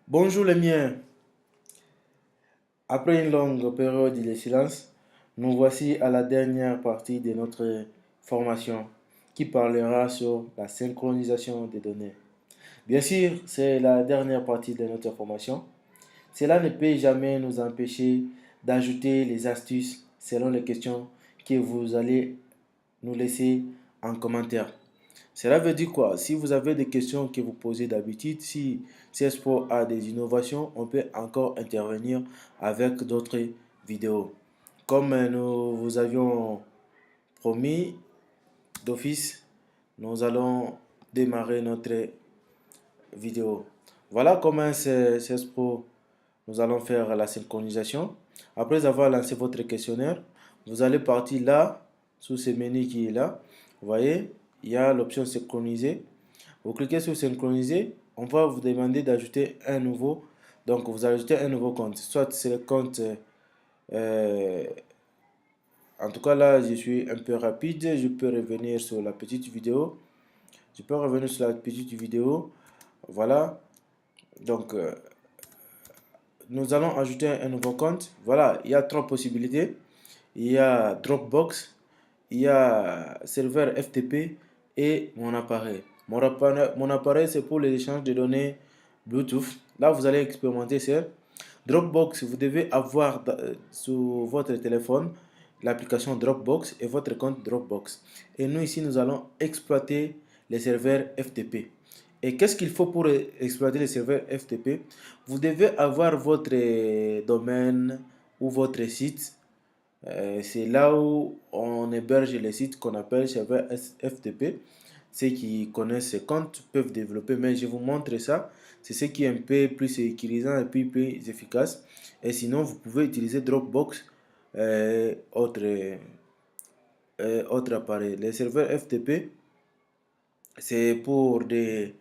Bonjour les miens. Après une longue période de silence, nous voici à la dernière partie de notre formation qui parlera sur la synchronisation des données. Bien sûr, c'est la dernière partie de notre formation. Cela ne peut jamais nous empêcher d'ajouter les astuces selon les questions que vous allez nous laisser en commentaire. Cela veut dire quoi? Si vous avez des questions que vous posez d'habitude, si CSPO a des innovations, on peut encore intervenir avec d'autres vidéos. Comme nous vous avions promis d'office, nous allons démarrer notre vidéo. Voilà comment c'est CSPO. Nous allons faire la synchronisation. Après avoir lancé votre questionnaire, vous allez partir là, sous ce menu qui est là. Vous voyez, il y a l'option synchroniser. Vous cliquez sur synchroniser, on va vous demander d'ajouter un nouveau. Donc vous ajoutez un nouveau compte. Soit c'est le compte, euh, en tout cas là je suis un peu rapide, je peux revenir sur la petite vidéo. Je peux revenir sur la petite vidéo. Voilà. Donc nous allons ajouter un nouveau compte. Voilà, il y a trois possibilités. Il y a Dropbox, il y a serveur FTP et mon appareil. Mon appareil, c'est pour les échanges de données Bluetooth. Là, vous allez expérimenter ça. Dropbox, vous devez avoir sur votre téléphone l'application Dropbox et votre compte Dropbox. Et nous, ici, nous allons exploiter les serveurs FTP. Et qu'est-ce qu'il faut pour exploiter les serveurs FTP? Vous devez avoir votre domaine ou votre site. C'est là où on héberge les sites qu'on appelle serveurs FTP. Ceux qui connaissent ces comptes peuvent développer, mais je vous montre ça. C'est ce qui est un peu plus sécurisant et puis plus efficace. Et sinon, vous pouvez utiliser Dropbox, autre appareil. Les serveurs FTP, c'est pour des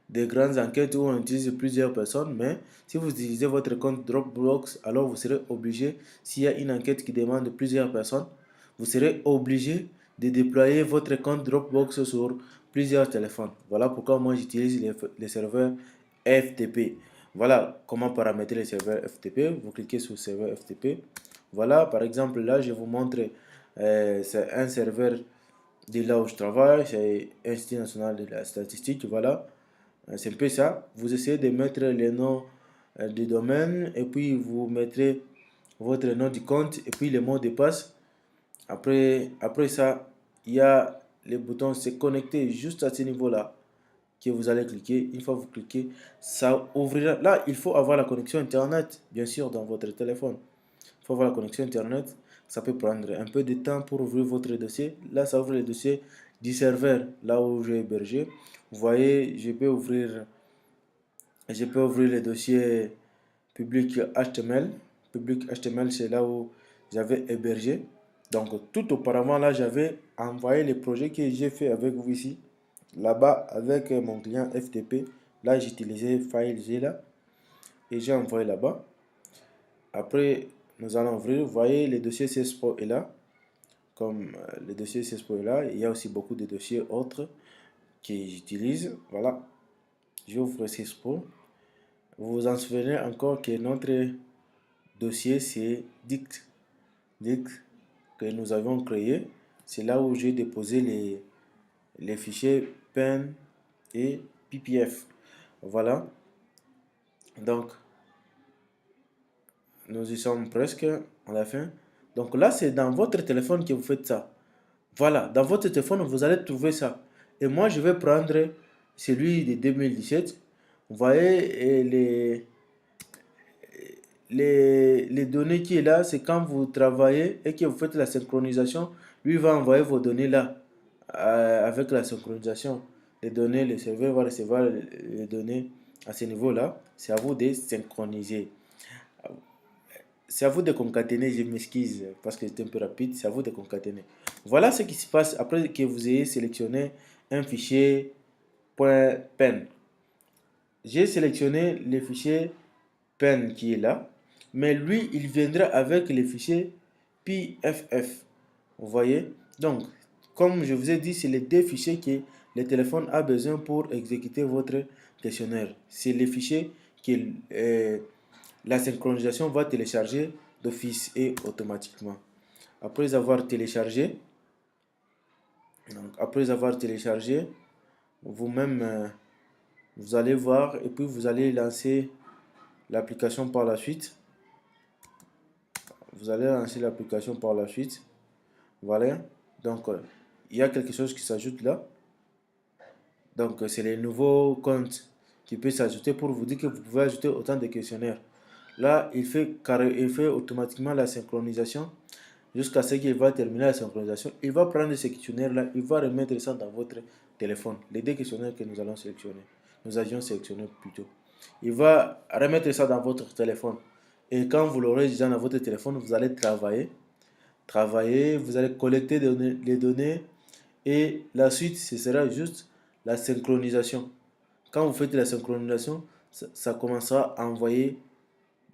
grandes enquêtes où on utilise plusieurs personnes, mais si vous utilisez votre compte Dropbox, alors vous serez obligé, s'il y a une enquête qui demande plusieurs personnes, vous serez obligé de déployer votre compte Dropbox sur plusieurs téléphones. Voilà pourquoi moi j'utilise les serveurs FTP. Voilà comment paramétrer les serveurs FTP. Vous cliquez sur serveur FTP. Voilà, par exemple, là, je vous montre, c'est un serveur de là où je travaille, c'est Institut national de la statistique, voilà. C'est un peu ça. Vous essayez de mettre les noms du domaine et puis vous mettrez votre nom du compte et puis le mot de passe. Après ça, il y a le bouton se connecter juste à ce niveau-là que vous allez cliquer. Une fois que vous cliquez, ça ouvrira. Là, il faut avoir la connexion Internet, bien sûr, dans votre téléphone. Il faut avoir la connexion Internet. Ça peut prendre un peu de temps pour ouvrir votre dossier. Là, ça ouvre le dossier du serveur, là où j'ai hébergé. Vous voyez, je peux ouvrir le dossier public HTML. Public HTML, c'est là où j'avais hébergé. Donc, tout auparavant, là, j'avais envoyé les projets que j'ai fait avec vous ici. Là-bas, avec mon client FTP, là, j'utilisais FileZilla et j'ai envoyé là-bas. Après, nous allons ouvrir. Vous voyez, le dossier CSPO est là. Comme le dossier CSPO est là, il y a aussi beaucoup de dossiers autres que j'utilise. Voilà, j'ouvre CSPO. Vous vous en souvenez encore que notre dossier, c'est Dict. Dict que nous avons créé. C'est là où j'ai déposé les fichiers PEN et PPF. Voilà. Donc, nous y sommes presque à la fin. Donc là, c'est dans votre téléphone que vous faites ça. Voilà, dans votre téléphone, vous allez trouver ça. Et moi, je vais prendre celui de 2017. Vous voyez, et les données qui est là, c'est quand vous travaillez et que vous faites la synchronisation, lui va envoyer vos données là. Avec la synchronisation, les données, le serveur va recevoir les données à ce niveau-là. C'est à vous de synchroniser. C'est à vous de concaténer, je m'excuse parce que c'était un peu rapide, c'est à vous de concaténer. Voilà ce qui se passe après que vous ayez sélectionné un fichier .pen. J'ai sélectionné le fichier pen qui est là, mais lui, il viendra avec les fichiers PFF. Vous voyez? Donc, comme je vous ai dit, c'est les deux fichiers que le téléphone a besoin pour exécuter votre questionnaire. C'est les fichiers que la synchronisation va télécharger d'office et automatiquement. Après avoir téléchargé, vous-même, vous allez voir et puis vous allez lancer l'application par la suite. Voilà. Donc, il y a quelque chose qui s'ajoute là. Donc, c'est les nouveaux comptes qui peuvent s'ajouter pour vous dire que vous pouvez ajouter autant de questionnaires. Là, il fait automatiquement la synchronisation jusqu'à ce qu'il va terminer la synchronisation. Il va prendre ces questionnaires-là, il va remettre ça dans votre téléphone. Les deux questionnaires que nous avions sélectionnés plutôt. Il va remettre ça dans votre téléphone. Et quand vous l'aurez déjà dans votre téléphone, vous allez travailler, vous allez collecter les données et la suite, ce sera juste la synchronisation. Quand vous faites la synchronisation, ça commencera à envoyer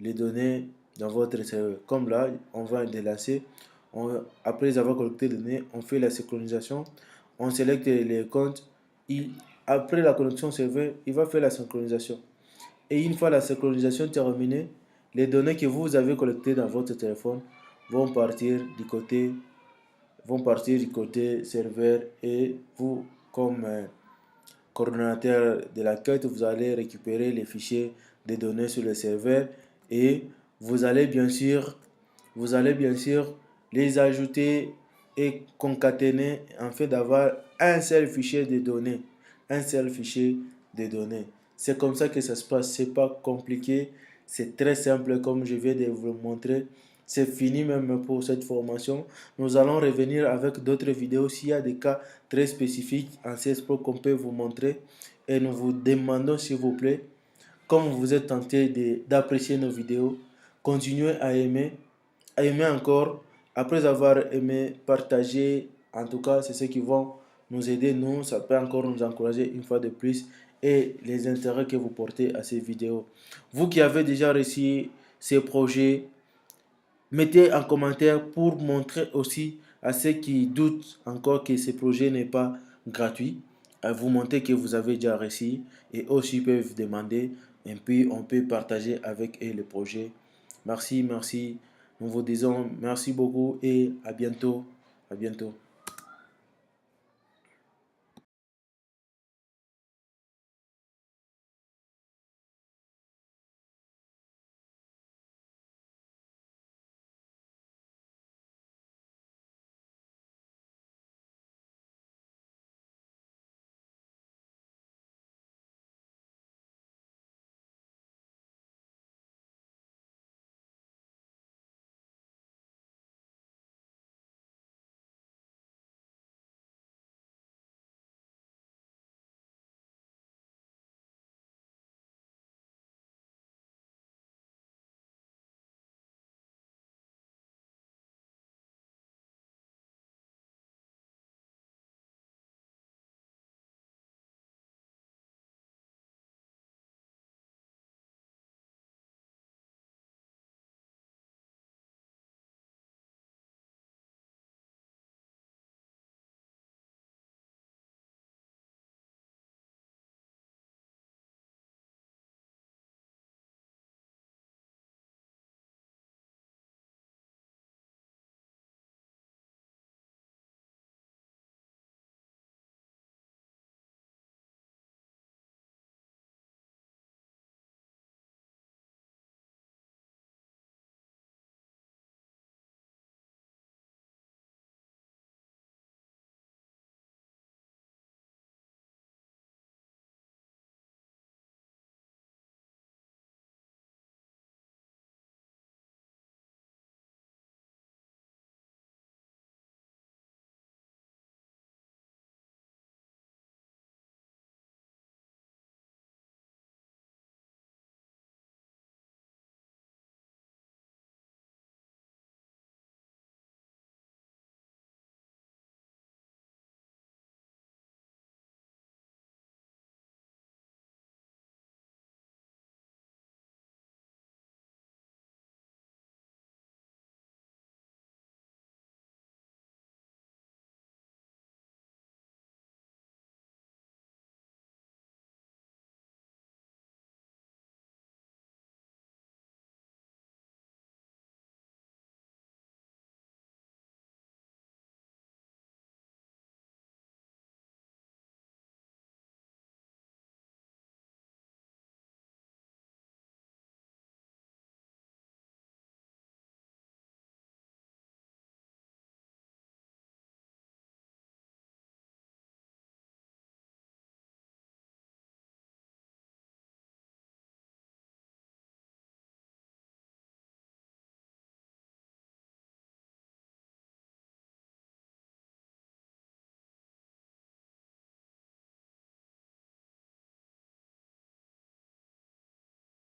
les données dans votre serveur. Comme là, on va délasser. Après avoir collecté les données, on fait la synchronisation. On sélecte les comptes. Après la connexion serveur, il va faire la synchronisation. Et une fois la synchronisation terminée, les données que vous avez collectées dans votre téléphone vont partir du côté serveur et vous, comme coordonnateur de la quête, vous allez récupérer les fichiers des données sur le serveur et vous allez bien sûr les ajouter et concaténer en fait d'avoir un seul fichier de données. C'est comme ça que ça se passe. C'est pas compliqué. C'est très simple comme je viens de vous le montrer. C'est fini même pour cette formation. Nous allons revenir avec d'autres vidéos s'il y a des cas très spécifiques en CS Pro qu'on peut vous montrer. Et nous vous demandons s'il vous plaît, comme vous êtes tenté d'apprécier nos vidéos, continuez à aimer encore. Après avoir aimé, partager, en tout cas, c'est ce qui vont nous aider, nous, ça peut encore nous encourager une fois de plus et les intérêts que vous portez à ces vidéos. Vous qui avez déjà réussi ces projets, mettez en commentaire pour montrer aussi à ceux qui doutent encore que ce projet n'est pas gratuit. Vous montrez que vous avez déjà réussi et aussi peuvent demander et puis on peut partager avec eux le projet. Merci. Nous vous disons merci beaucoup et à bientôt. À bientôt.